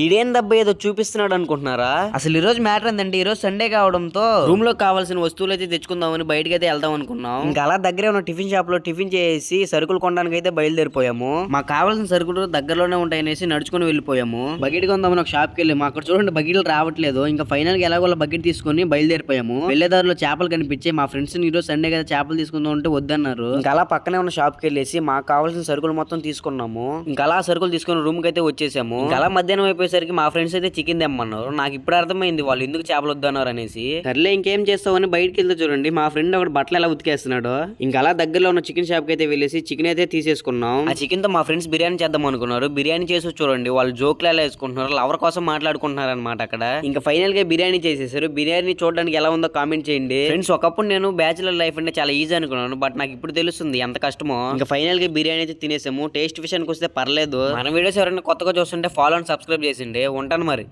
ఈడేందబ్బా ఏదో చూపిస్తున్నాడు అనుకుంటున్నారా? అసలు ఈ రోజు మ్యాటర్ ఏంటంటే, ఈ రోజు సండే కావడంతో రూమ్ లో కావాల్సిన వస్తువులు అయితే తెచ్చుకుందామని బయటకి అయితే వెళ్దాం అనుకున్నాం. ఇంకా అలా దగ్గరే ఉన్న టిఫిన్ షాప్ లో టిఫిన్ చేసి సరుకులు కొనడానికి అయితే బయలుదేరిపోయాము. మాకు కావాల్సిన సరుకులు దగ్గరలోనే ఉంటాయనేసి నడుచుకుని వెళ్ళిపోయాము. బకెట్ కొందామని ఒక షాప్ కి వెళ్ళి అక్కడ చూడండి బకెట్లు రావట్లేదు. ఇంకా ఫైనల్ గా ఎలాగో బకెట్ తీసుకుని బయలుదేరిపోయాము. వెళ్లేదారిలో చేపలు కనిపించి మా ఫ్రెండ్స్ ఈ రోజు సండే కదా చేపలు తీసుకుందాం అంటే వద్దన్నారు. ఇంకా అలా పక్కనే ఉన్న షాప్ కి వెళ్ళేసి మాకు కావాల్సిన సరుకులు మొత్తం తీసుకున్నాము. ఇంకా అలా సరుకులు తీసుకుని రూమ్ కి అయితే వచ్చేసాము. ఇంకా అలా మధ్యాహ్నం అయిపోయేసరికి మా ఫ్రెండ్స్ అయితే చికెన్ తెమ్మన్నారు. నాకు ఇప్పుడు అర్థమైంది వాళ్ళు ఎందుకు చేపలు వద్దన్నారు అనేసి. సర్లే ఇంకేం చేస్తామని బయటకి వెళ్తే చూడండి మా ఫ్రెండ్ ఒకటి బట్టలు ఎలా ఉతికేస్తున్నాడు. ఇంకా అలా దగ్గరలో ఉన్న చికెన్ షాప్ కి అయితే వెళ్ళేసి చికెన్ అయితే తీసేసుకున్నాం. ఆ చికెన్ తో మా ఫ్రెండ్స్ బిర్యానీ చేద్దాం అనుకున్నారు. బిర్యానీ చేసి చూడండి వాళ్ళు జోక్లు ఎలా వేసుకుంటున్నారు, లవర్ కోసం మాట్లాడుకుంటున్నారు అనమాట అక్కడ. ఇంకా ఫైనల్ గా బిర్యానీ చేసేసారు. బిర్యానీ చూడడానికి ఎలా ఉందో కామెంట్ చేయండి ఫ్రెండ్స్. ఒకప్పుడు నేను బ్యాచులర్ లైఫ్ అంటే చాలా ఈజీ అనుకున్నాను, బట్ నాకు ఇప్పుడు తెలుస్తుంది ఎంత కష్టమో. ఇంకా ఫైనల్ గా బిర్యానీ అయితే తినేసాము. టేస్ట్ విషయానికి వస్తే పర్లేదు. మన వీడియోస్ ఎవరైనా కొత్తగా చూస్తుంటే ఫాలో అండ్ సబ్స్క్రైబ్ చేసిండే. ఉంటాను మరి.